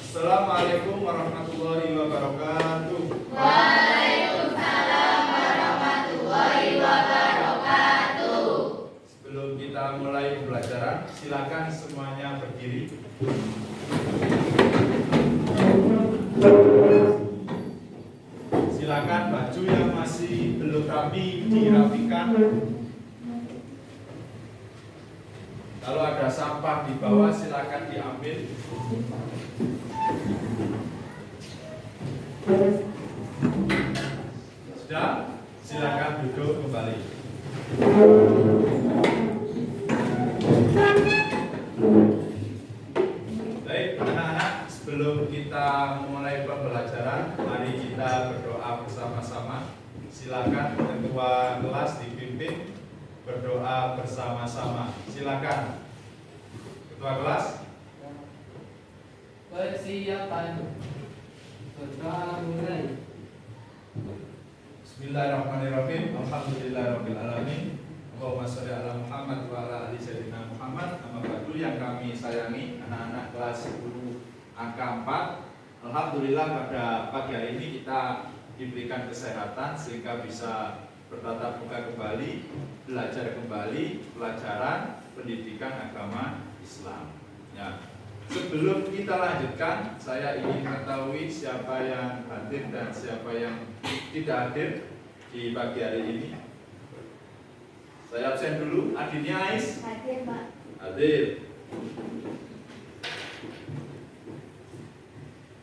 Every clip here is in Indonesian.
Assalamualaikum warahmatullahi wabarakatuh. Waalaikumsalam warahmatullahi wabarakatuh. Sebelum kita mulai pembelajaran, silakan semuanya berdiri. Silakan baju yang masih belum rapi dirapikan. Kalau ada sampah di bawah silakan diambil. Sudah? Silakan duduk kembali. Baik, anak-anak, sebelum kita mulai pembelajaran, mari kita berdoa bersama-sama. Silakan ketua kelas dipimpin berdoa bersama-sama. Silakan. Ketua kelas. Persiapan berdoa mulai. Bismillahirrahmanirrahim. Alhamdulillahirabbil alamin. Allahumma shalli ala Muhammad wa ala ali sayyidina Muhammad. Nama badu yang kami sayangi, anak-anak kelas 10 angka 4. Alhamdulillah pada pagi hari ini kita diberikan kesehatan sehingga bisa bertatap muka kembali, belajar kembali pelajaran pendidikan agama Islam. Ya. Sebelum kita lanjutkan, saya ingin mengetahui siapa yang hadir dan siapa yang tidak hadir di pagi hari ini. Saya absen dulu. Adiknya Ais? Hadir, Pak. Hadir.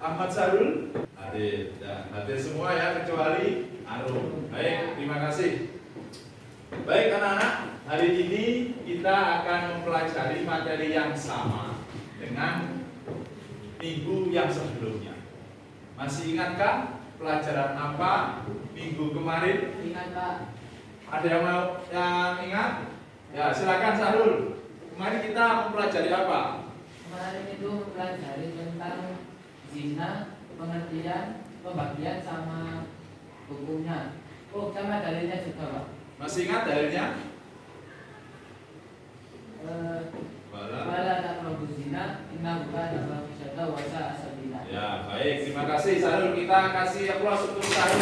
Ahmad Sarul? Hadir. Ya, hadir semua ya kecuali Arum. Baik, terima kasih. Baik anak-anak, hari ini kita akan mempelajari materi yang sama dengan minggu yang sebelumnya. Masih ingatkah pelajaran apa minggu kemarin? Ingat Pak, Ada yang mau yang ingat? Ya, silakan Sarul. Kemarin kita mempelajari apa? kemarin itu mempelajari tentang zina, pengertian, pembagian sama hukumnya. Oh, sama dalilnya juga Pak. Masih ingat dalilnya? Wala taqrabu zina, innahu kana fahisyatan wa sa'a sabila. Ya, baik. Terima kasih Sarul. Kita kasih aplaus untuk Sarul.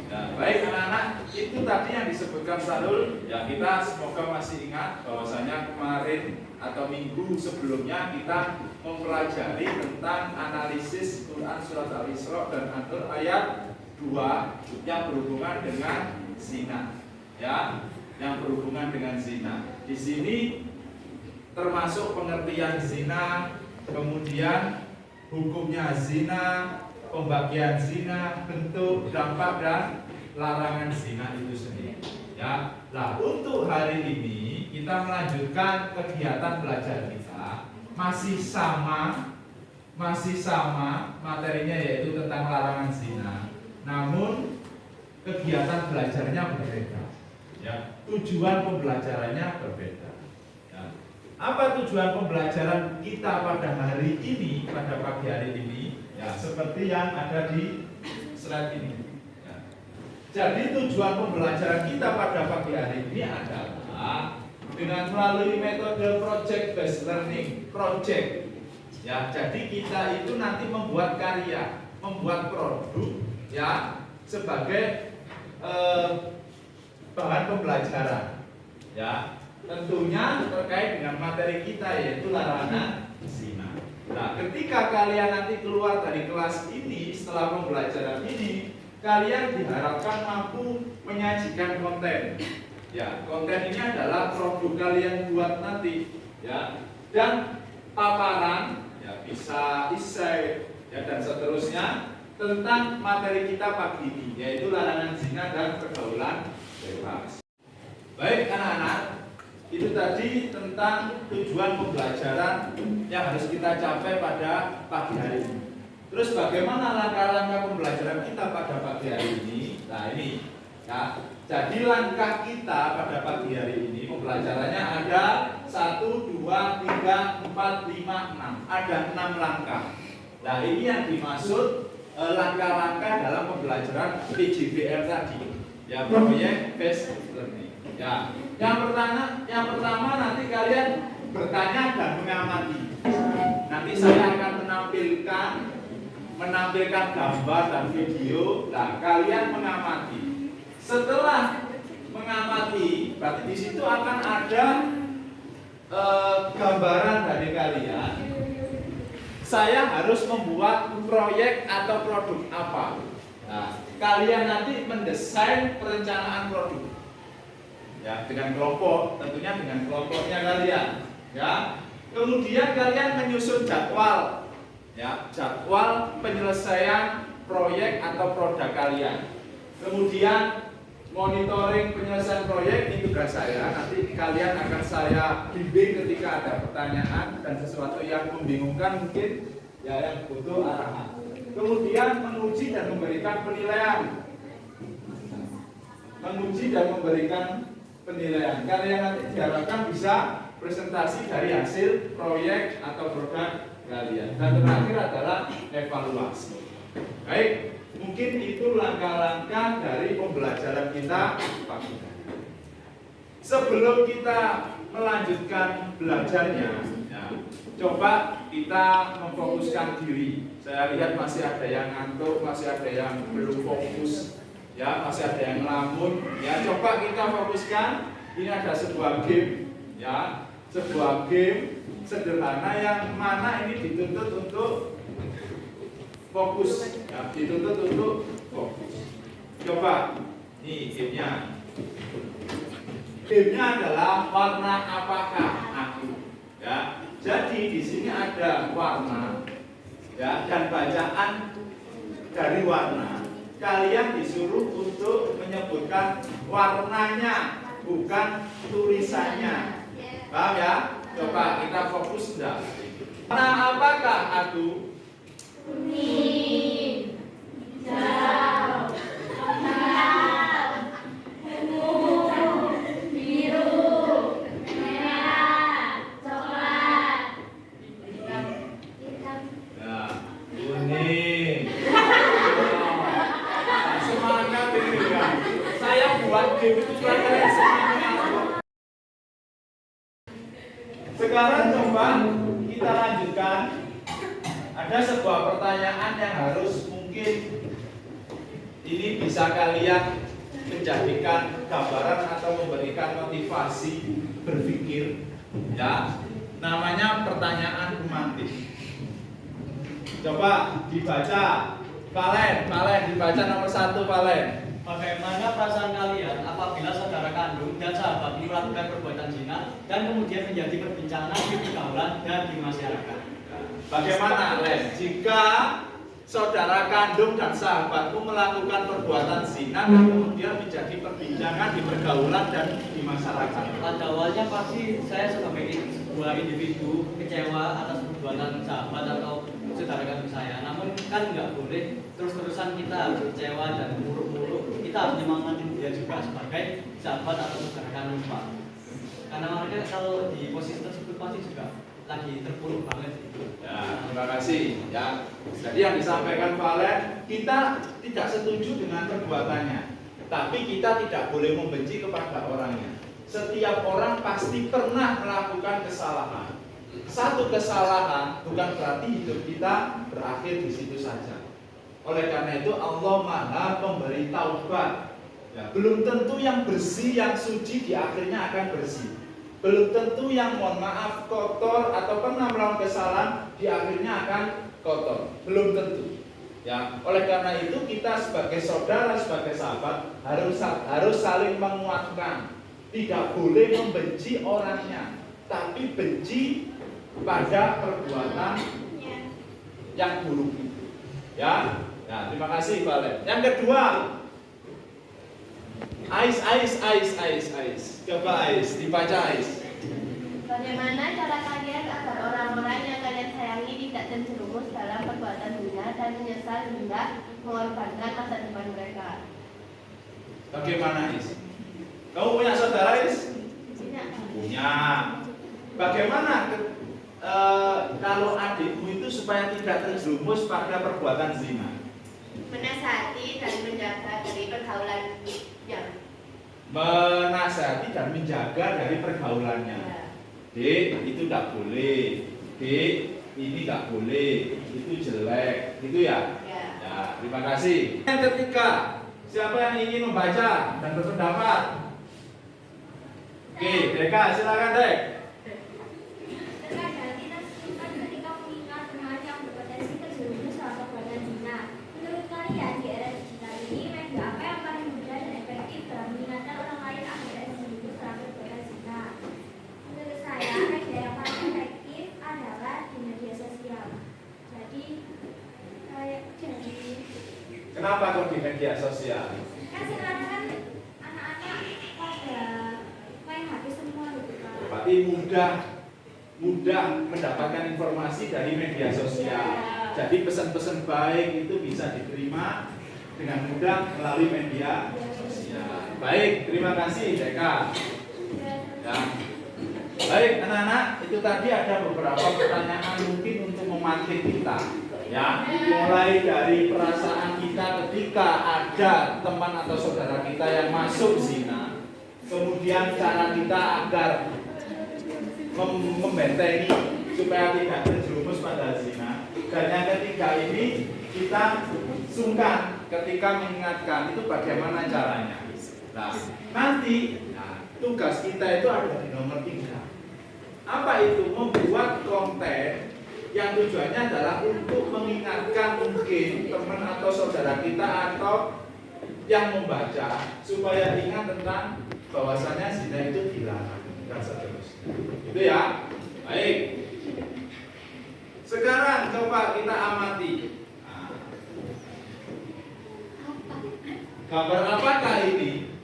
Ya, baik anak-anak. Itu tadi yang disebutkan Sarul. Ya, kita semoga masih ingat bahwasanya kemarin atau minggu sebelumnya kita mempelajari tentang analisis Quran surat Al-Isra dan An-Nur ayat 2 yang berhubungan dengan zina. Ya, yang berhubungan dengan zina. Di sini termasuk pengertian zina, kemudian hukumnya zina, pembagian zina, bentuk, dampak dan larangan zina itu sendiri. Ya, nah untuk hari ini kita melanjutkan kegiatan belajar kita masih sama materinya yaitu tentang larangan zina. Namun kegiatan belajarnya berbeda. Ya, tujuan pembelajarannya berbeda. Ya. Apa tujuan pembelajaran kita pada hari ini, pada pagi hari ini? Ya, seperti yang ada di slide ini. Ya. Jadi tujuan pembelajaran kita pada pagi hari ini adalah dengan melalui metode project based learning, project. Ya, jadi kita itu nanti membuat karya, membuat produk, ya, sebagai bahan pembelajaran, ya, tentunya terkait dengan materi kita yaitu larangan zina. Nah, ketika kalian nanti keluar dari kelas ini setelah pembelajaran ini, kalian diharapkan mampu menyajikan konten. Ya, konten ini adalah produk kalian buat nanti, ya, dan paparan, ya, bisa esai, ya, dan seterusnya tentang materi kita pagi ini, yaitu larangan zina dan pergaulan bebas. Baik anak-anak, itu tadi tentang tujuan pembelajaran yang harus kita capai pada pagi hari ini. Terus bagaimana langkah-langkah pembelajaran kita pada pagi hari ini? Nah ini, ya. Jadi langkah kita pada pagi hari ini pembelajarannya ada 1, 2, 3, 4, 5, 6. Ada 6 langkah. Nah ini yang dimaksud langkah-langkah dalam pembelajaran PJBL tadi. Ya, project based learning. Ya, yang pertama nanti kalian bertanya dan mengamati. Nanti saya akan menampilkan gambar dan video. Nah, kalian mengamati. Setelah mengamati, berarti di situ akan ada gambaran dari kalian. Saya harus membuat proyek atau produk apa. Nah, kalian nanti mendesain perencanaan produk. Ya, dengan kelompok, tentunya dengan kelompoknya kalian. Ya, kemudian kalian menyusun jadwal. Ya, jadwal penyelesaian proyek atau produk kalian. Kemudian monitoring penyelesaian proyek ini tugas saya. Nanti kalian akan saya bimbing ketika ada pertanyaan dan sesuatu yang membingungkan mungkin ya yang butuh arahan. Kemudian menguji dan memberikan penilaian. Menguji dan memberikan penilaian. Kalian nanti diharapkan bisa presentasi dari hasil proyek atau produk kalian. Dan terakhir adalah evaluasi. Baik, mungkin itu langkah-langkah dari pembelajaran kita pagi ini. Sebelum kita melanjutkan belajarnya, ya, coba kita memfokuskan diri. Saya lihat masih ada yang ngantuk, masih ada yang belum fokus, ya, masih ada yang ngelamun. Ya, coba kita fokuskan. Ini ada sebuah game, ya, sebuah game sederhana yang mana ini dituntut untuk fokus, ya, dituntut untuk fokus. Coba, nih gamenya. Gamenya adalah warna apakah aku, ya. Jadi di sini ada warna, ya, dan bacaan dari warna. Kalian disuruh untuk menyebutkan warnanya, bukan tulisannya. Paham ya? Coba kita fokus enggak? Warna apakah aku? Kuning, hijau, merah, ungu, biru, merah, coklat, hitam. Ya, kuning. Semangat ini ya. Saya buat game itu supaya kalian semangat. Sekarang coba kita lanjutkan. Ada sebuah pertanyaan yang harus mungkin ini bisa kalian menjadikan gambaran atau memberikan motivasi berpikir, ya. Namanya pertanyaan romantis. Coba dibaca, Valen dibaca nomor 1, Valen. Bagaimana perasaan kalian apabila saudara kandung dan sahabat melakukan perbuatan zina dan kemudian menjadi perbincangan di pergaulan dan di masyarakat? Bagaimana, Len? Jika saudara kandung dan sahabatmu melakukan perbuatan zina dan kemudian menjadi perbincangan di pergaulan dan di masyarakat? Pada awalnya pasti saya sebagai sebuah individu kecewa atas perbuatan sahabat atau saudara kandung saya. Namun kan nggak boleh terus-terusan kita harus kecewa dan muruk-muruk. Kita harus nyemangatin dia juga sebagai sahabat atau saudara kandung, Pak. Karena mereka kalau di posisi tersebut pasti juga lagi terpuruk banget gitu. Ya, terima kasih. Ya, jadi yang disampaikan Valen, kita tidak setuju dengan perbuatannya, tapi kita tidak boleh membenci kepada orangnya. Setiap orang pasti pernah melakukan kesalahan. Satu kesalahan bukan berarti hidup kita berakhir di situ saja. Oleh karena itu Allah Maha Pemberi Taubat. Ya, belum tentu yang bersih, yang suci di akhirnya akan bersih. Belum tentu yang mohon maaf kotor atau pernah melakukan kesalahan di akhirnya akan kotor. Belum tentu. Ya, oleh karena itu kita sebagai saudara, sebagai sahabat harus saling menguatkan. Tidak boleh membenci orangnya, tapi benci pada perbuatan yang buruk itu. Ya, nah, terima kasih Valen. Yang kedua, Ais. Coba Ais, dibaca Ais. Bagaimana cara kalian agar orang-orang yang kalian sayangi tidak terjerumus dalam perbuatan zina dan menyesal hingga mengorbankan masa depan mereka? Bagaimana Ais? Kamu punya saudara Ais? Tidak. Punya. Bagaimana kalau adikmu itu supaya tidak terjerumus pada perbuatan zina? Menasihati dan menjaga dari pergaulan yang Menasihati dan menjaga dari pergaulannya. ya. Dek, itu nggak boleh. Dek, ini nggak boleh. Itu jelek. Gitu ya? Ya, terima kasih. Yang ketiga, siapa yang ingin membaca dan berpendapat? Oke, Deka, silakan Dek. Terkadang kita kesulitan ketika mengingat remaja yang berpotensi terjerumus dalam perbuatan zina. Menurut kalian di era digital ini media apa yang paling mudah dan efektif dalam mengingatkan orang lain agar tidak terjerumus dalam perbuatan zina? Menurut saya media yang paling efektif adalah di media sosial. Jadi Kenapa kok di media sosial? kan sekarang kan anak-anak pada main HP semua gitu kan. Berarti mudah mendapatkan informasi dari media sosial. Jadi pesan-pesan baik itu bisa diterima dengan mudah melalui media sosial. Baik, terima kasih Deka. Ya. Baik anak-anak, itu tadi ada beberapa pertanyaan mungkin untuk memantik kita. Ya, mulai dari perasaan kita ketika ada teman atau saudara kita yang masuk zina, kemudian cara kita agar membentengi supaya tidak terjerumus pada zina. Dan yang ketiga ini kita sungkan ketika mengingatkan itu bagaimana caranya. Nah, nanti tugas kita itu ada di nomor 3. Apa itu? Membuat konten yang tujuannya adalah untuk mengingatkan mungkin teman atau saudara kita atau yang membaca supaya ingat tentang bahwasanya zina itu dilarang dan seterusnya. Itu ya. Baik. Sekarang coba kita amati. Nah, gambar apakah ini?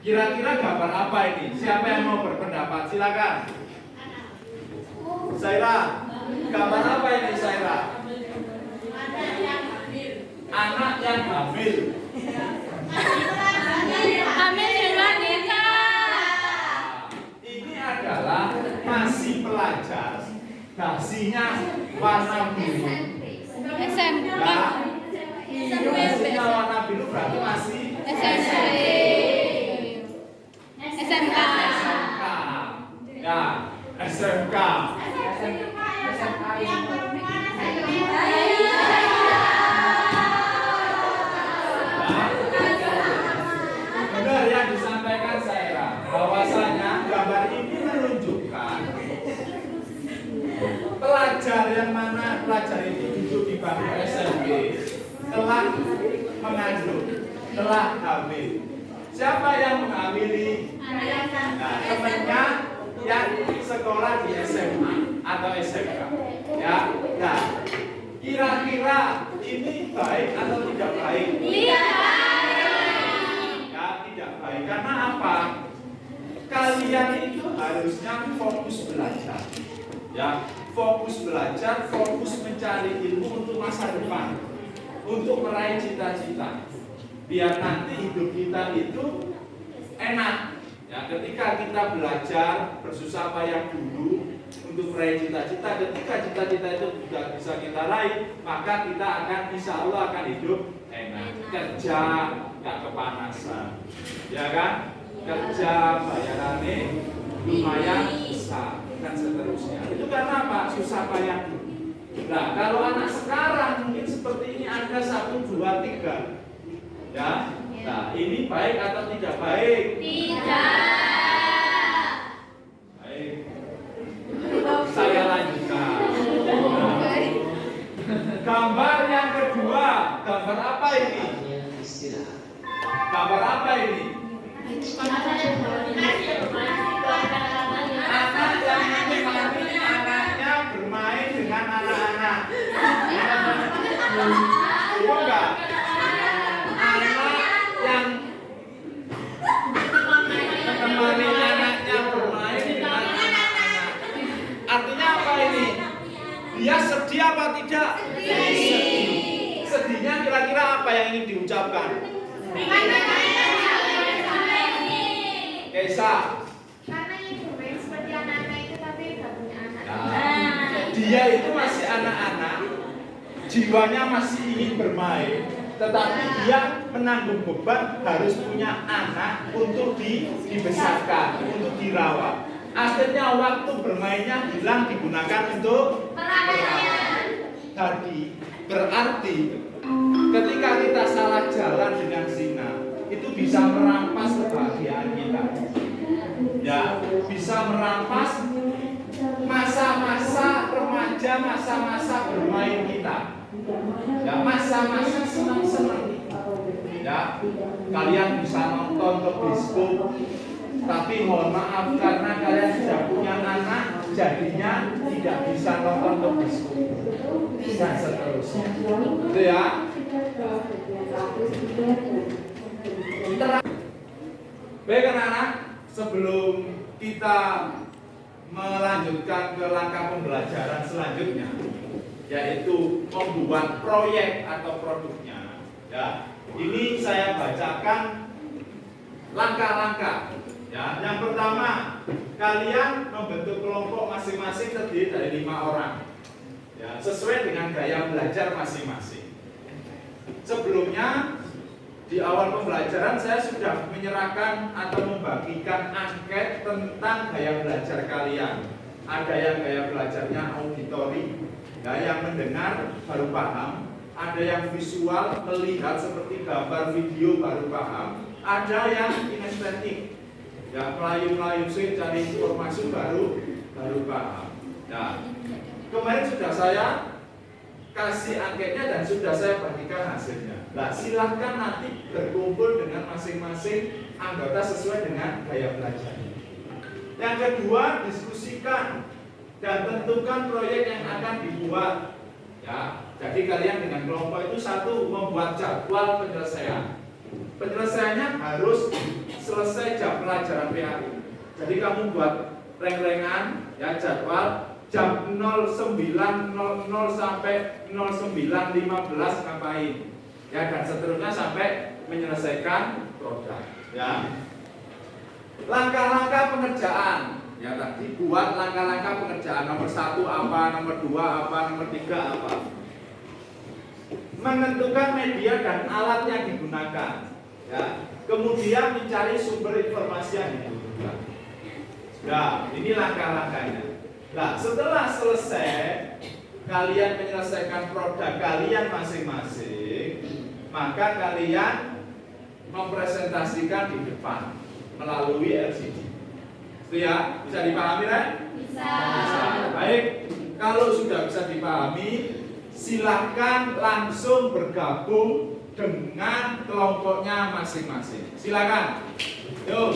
Kira-kira gambar apa ini? Siapa yang mau berpendapat? Silakan. Saira. Gambar apa ini Saira? Anak yang hamil. Ini adalah masih pelajar. Dasinya warna biru. SMK. Dasinya warna biru berarti masih SMP. SMK. Ya, SMK. Benar yang disampaikan Saira, bahwasanya gambar ini menunjukkan pelajar yang mana pelajar itu duduk di bangku SMP telah mengandung, telah hamil. Siapa yang menghamili? Nah, temannya yang sekolah di SMA atau SMK. Ya, nah, kira-kira ini baik atau tidak baik? Ya, tidak baik. Karena apa? Kalian itu harusnya fokus belajar. Ya, fokus belajar, fokus mencari ilmu untuk masa depan, untuk meraih cita-cita. Biar nanti hidup kita itu enak. Ya, ketika kita belajar bersusah payah dulu untuk meraih cita-cita, ketika cita-cita itu juga bisa kita raih, maka kita akan insya Allah akan hidup enak. Kerja nggak kepanasan, ya kan? Kerja bayarannya lumayan besar dan seterusnya. Itu karena apa? Susah payah dulu. Nah, kalau anak sekarang mungkin seperti ini ada 1, 2, 3. Ya, nah ini baik atau tidak baik? Tidak. Baik. Saya lanjutkan. Gambar yang kedua, gambar apa ini? Gambar apa ini? Anak yang menemani anaknya bermain dengan anak-anak. Betul enggak? Menemani anaknya bermain dengan anak-anak. Artinya apa ini? Dia sedih apa tidak? Sedih. Sedihnya kira-kira apa yang ingin diucapkan? Kesa. Karena yang bermain seperti anak-anak itu tapi tidak punya anak. Dia itu masih anak-anak, jiwanya masih ingin bermain, tetapi dia menanggung beban harus punya anak untuk dibesarkan, untuk dirawat. Akhirnya waktu bermainnya hilang digunakan untuk Perayaan. tadi. Berarti ketika kita salah jalan dengan zina, itu bisa merampas kebahagiaan kita. Ya, bisa merampas masa-masa remaja, masa-masa bermain kita. Ya, masa-masa senang-senang. Ya, kalian bisa nonton ke bioskop, tapi mohon maaf karena kalian sudah punya anak, jadinya tidak bisa nonton ke bioskop dan seterusnya. Itu ya. Baik anak-anak, sebelum kita melanjutkan ke langkah pembelajaran selanjutnya, yaitu membuat proyek atau produknya, ya. Ini saya bacakan langkah-langkah. Ya, yang pertama, kalian membentuk kelompok masing-masing terdiri dari 5 orang. Ya, sesuai dengan gaya belajar masing-masing. Sebelumnya di awal pembelajaran saya sudah menyerahkan atau membagikan angket tentang gaya belajar kalian. Ada yang gaya belajarnya auditori, ya, yang mendengar baru paham. Ada yang visual, melihat seperti gambar video baru paham. Ada yang kinestetik, ya, melayu-melayu sih cari informasi baru paham. Nah, kemarin sudah saya kasih angketnya dan sudah saya bagikan hasilnya. Nah, silahkan nanti berkumpul dengan masing-masing anggota sesuai dengan gaya belajarnya. Yang kedua, diskusikan dan tentukan proyek yang akan dibuat. Ya, jadi kalian dengan kelompok itu satu membuat jadwal penyelesaian. Penyelesaiannya harus selesai jam pelajaran PAI. Jadi kamu buat reng-rengan, ya, jadwal jam 09.00 sampai 09.15 ngapain, ya, dan seterusnya sampai menyelesaikan produk. Ya. Langkah-langkah pengerjaan, ya, tadi buat langkah-langkah pengerjaan. Nomor 1 apa, nomor 2 apa, nomor 3 apa. Menentukan media dan alat yang digunakan, ya. Kemudian mencari sumber informasi yang dibutuhkan. Nah, ini langkah-langkahnya. Nah, setelah selesai kalian menyelesaikan produk kalian masing-masing, maka kalian mempresentasikan di depan melalui LCD. Itu ya, bisa dipahami kan? Bisa. Baik, kalau sudah bisa dipahami, silahkan langsung bergabung dengan kelompoknya masing-masing. Silakan. Yuk.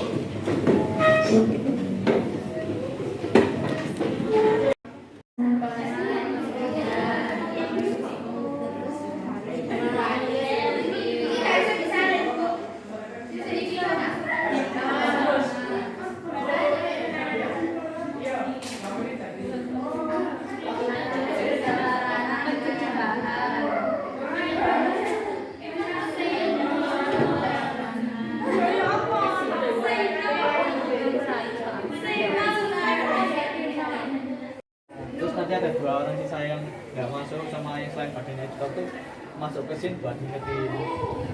Terus nanti ada 2 orang sisa yang nggak masuk sama yang selain bagian editor tuh masuk ke sini buat ngingetin.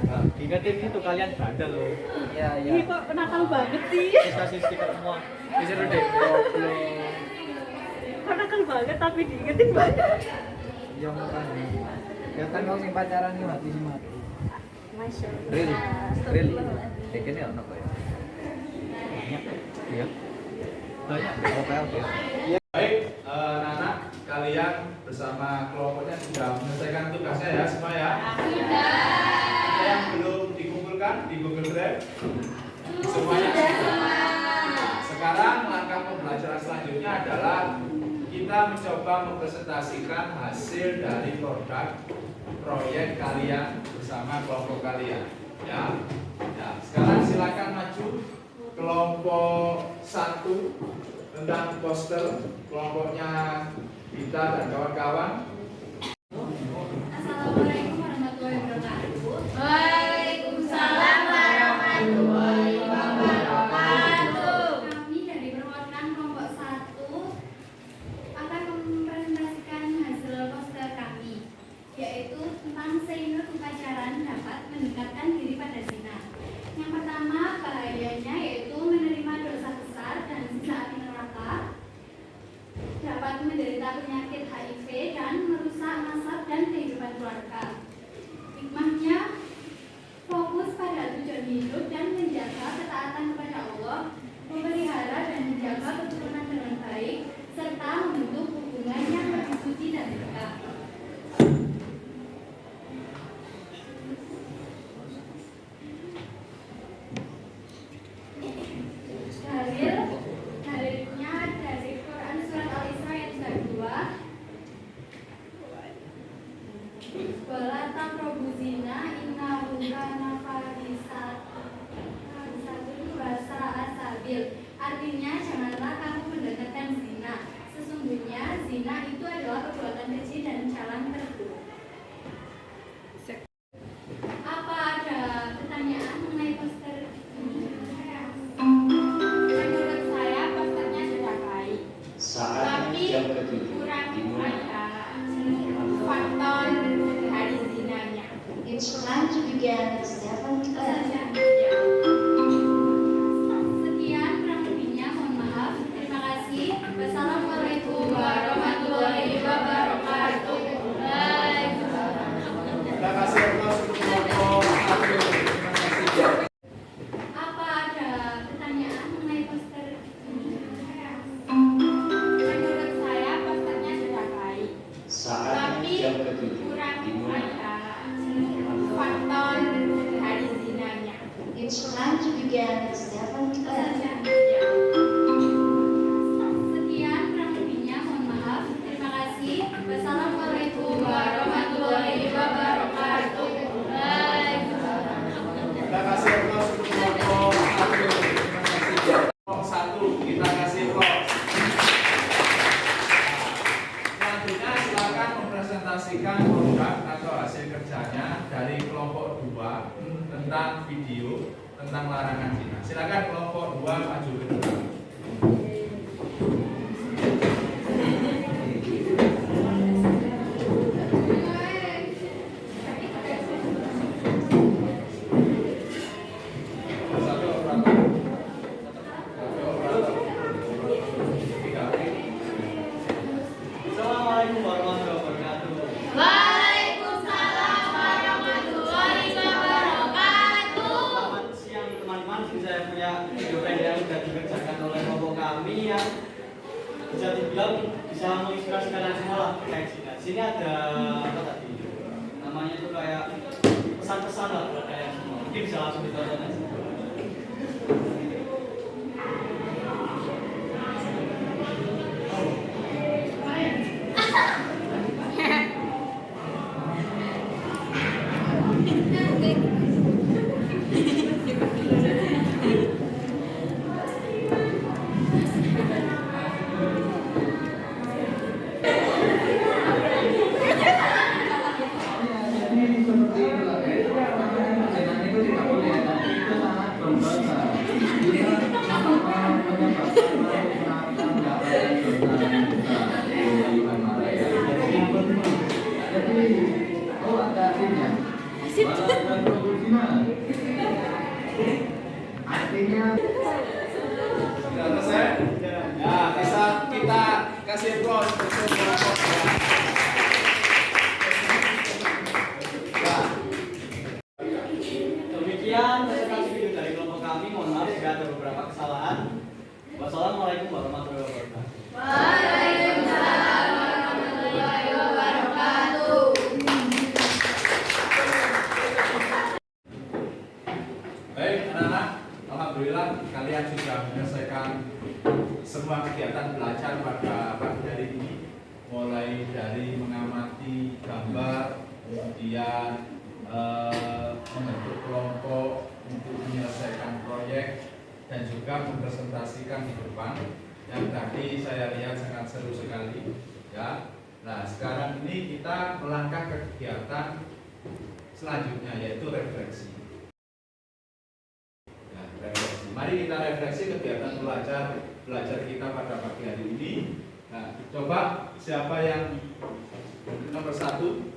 Nah, ngingetin itu kalian bandel loh. Iya, iya. Ini kok nakal banget sih. Terus kasih stiker semua. Disuruh deh goblok. Kok nakal banget tapi diingetin banget. Ya makanya. Ya kan wong sing pacaran iki mati sih mati. Masya Allah. Really. Tekene ono kok ya. Banyak. Iya. Banyak. Oke. Baik, anak-anak, kalian bersama kelompoknya sudah menyelesaikan tugasnya ya semua ya. Ada yang belum dikumpulkan di Google Drive? Semuanya sudah. Sekarang langkah pembelajaran selanjutnya adalah kita mencoba mempresentasikan hasil dari produk proyek kalian bersama kelompok kalian. Ya, sekarang silakan maju kelompok 1 tentang poster kelompoknya Dita dan kawan-kawan. Assalamualaikum warahmatullahi wabarakatuh. Waalaikumsalam warahmatullahi wabarakatuh. Kami dari perwakilan kelompok 1 akan mempresentasikan hasil poster kami, yaitu tentang seingat upacaran dapat meningkatkan diri pada zina. Yang pertama, bahayanya yaitu menerima dosa besar dan siksa api neraka. stabil. Artinya janganlah kamu mendekatkan zina. Sesungguhnya zina itu adalah perbuatan keji dan jalan terburuk. Apa ada pertanyaan mengenai poster ini? Menurut saya posternya sudah baik. Tapi kurang ada faktor dari zinanya. It's time to begin persiapan kita. Sekian kurang lebihnya, mohon maaf. Terima kasih. Wassalamualaikum warahmatullahi wabarakatuh. Terima kasih atas kelompok satu. Terima kasih. Apa ada pertanyaan mengenai poster ini? Menurut saya posternya sudah baik. Tapi kurang ada faktor dari zinanya. It's time to begin persiapan kita. Sekian kurang lebihnya, mohon maaf. Terima kasih. Wassalamualaikum warahmatullahi wabarakatuh. Terima kasih atas kelompok satu. Terima kasih. Kelompok satu kita kasih aplaus. Selanjutnya silakan mempresentasikan produk atau hasil kerjanya dari kelompok 2 tentang video tentang larangan zina. Silakan kelompok 2 maju ke depan. Satu operator. Tiga. Assalamualaikum warahmatullahi wabarakatuh. Waalaikumsalam warahmatullahi wabarakatuh. Selamat siang teman-teman. Saya punya video pendek yang sudah dikerjakan oleh kelompok kami yang bisa dibilang bisa menginspirasikan kalian semua lah terkait zina. Sini ada apa tadi? Namanya itu kayak pesan-pesan lah buat kalian semua. Mungkin bisa langsung ditonton aja. Sudah selesai? Ya, bisa kita kasih aplaus untuk kelompok ya. Demikian presentasi video dari kelompok kami. Mohon maaf jika ada beberapa kesalahan. Wassalamualaikum warahmatullahi wabarakatuh. Waalaikumsalam warahmatullahi wabarakatuh. Baik, anak-anak, alhamdulillah kalian sudah menyelesaikan semua kegiatan belajar pada pagi hari ini, mulai dari mengamati gambar, kemudian membentuk kelompok untuk menyelesaikan proyek, dan juga mempresentasikan di depan yang tadi saya lihat sangat seru sekali ya. Nah, sekarang ini kita melangkah ke kegiatan selanjutnya, yaitu refleksi. Nah, refleksi. Mari kita refleksi kegiatan belajar kita pada pagi hari ini. Nah, coba siapa yang nomor 1?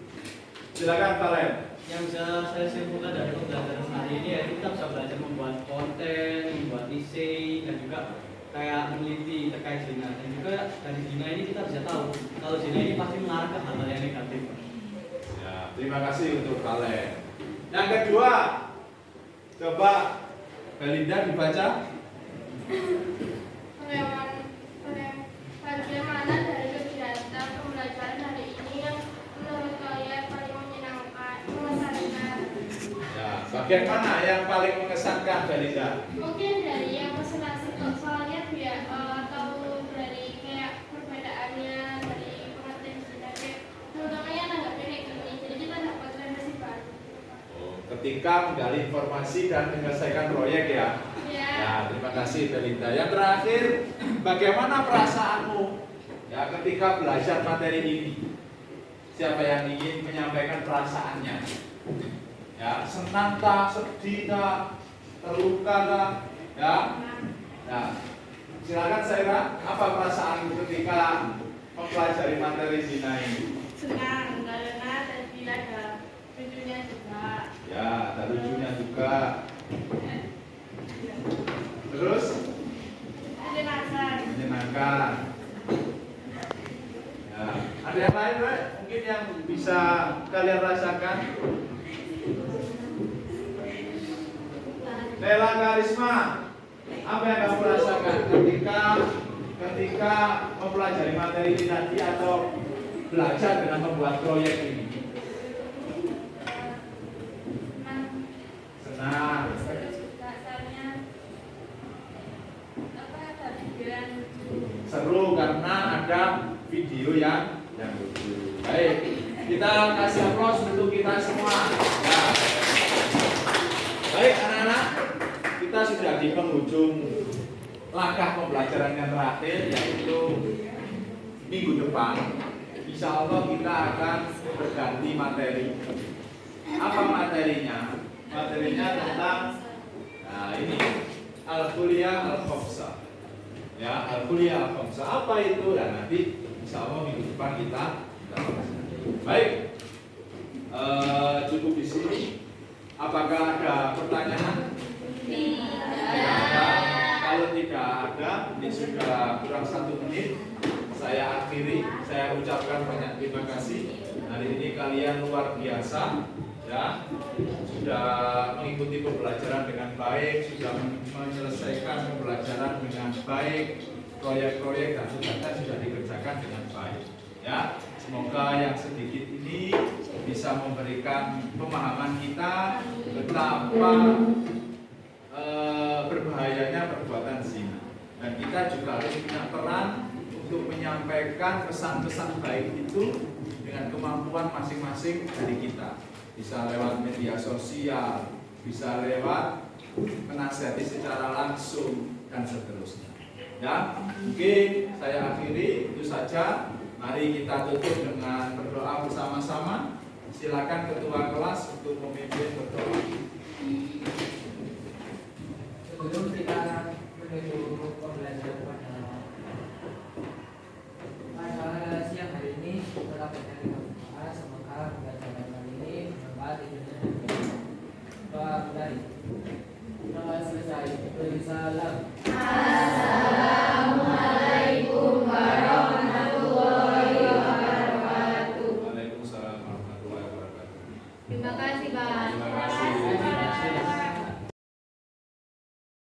Silakan Valen. Yang bisa saya simpulkan dari pembelajaran hari ini yaitu kita bisa belajar membuat konten, membuat isi, dan juga kayak meneliti terkait zina. Dan juga dari zina ini kita bisa tahu kalau zina ini pasti mengarah ke hal-hal yang negatif. Ya, terima kasih untuk Valen. Yang kedua, coba Belinda dibaca. Bagaimana dari kegiatan pembelajaran hari ini yang menurut kalian paling menyenangkan, mengesankan? Ya, bagian mana yang paling mengesankan Belinda? Mungkin dari yang presentasi, soalnya biar tahu dari kayak perbedaannya dari pengertian kita, kayak teman-temannya nanggapnya kayak gini, jadi kita dapat referensi baru. Oh, ketika menggali informasi dan menyelesaikan proyek ya. Ya, terima kasih Belinda. Yang terakhir, bagaimana perasaanmu ya ketika belajar materi ini? Siapa yang ingin menyampaikan perasaannya? Ya, senang tak, sedih tak, terluka tak, ya? Nah, silakan Saira, apa perasaanmu ketika mempelajari materi zina ini? Senang karena tadi ada lucunya juga. Ya, ada lucunya juga. Terus? Menyenangkan. Ya, ada yang lain, Rek? Mungkin yang bisa kalian rasakan? Nela Karisma, apa yang kamu rasakan ketika mempelajari materi ini tadi atau belajar dengan membuat proyek ini? Senang. Seru karena ada video yang lucu. Baik, kita kasih aplaus untuk kita semua. Ya. Baik anak-anak, kita sudah di penghujung langkah pembelajaran yang terakhir, yaitu minggu depan. Insya Allah kita akan berganti materi. Apa materinya? Materinya tentang ini Al-Kuliah Al-Khomsah. Ya, Al-Kuliah Al-Khomsah. Apa itu? Dan nanti insya Allah minggu depan kita bahas. Baik, cukup di sini. Apakah ada pertanyaan? Tidak ada. Kalau tidak ada, ini sudah kurang 1 menit. Saya akhiri. Saya ucapkan banyak terima kasih. Hari ini kalian luar biasa, ya. Sudah mengikuti pembelajaran dengan baik, sudah menyelesaikan pembelajaran dengan baik, proyek-proyek dan tugasnya sudah dikerjakan dengan baik. Ya, semoga yang sedikit ini bisa memberikan pemahaman kita betapa berbahayanya perbuatan zina. Dan kita juga harus punya peran untuk menyampaikan pesan-pesan baik itu dengan kemampuan masing-masing dari kita. Bisa lewat media sosial, bisa lewat menasihati secara langsung dan seterusnya. Ya, mungkin saya akhiri itu saja. Mari kita tutup dengan berdoa bersama-sama. Silakan ketua kelas untuk memimpin berdoa. Sebelum kita menuju pembelajaran pada siang hari ini, tetap berdoa semoga pembelajaran kali ini bermanfaat di dunia dan akhirat. Doa dari selesai. Beri salam.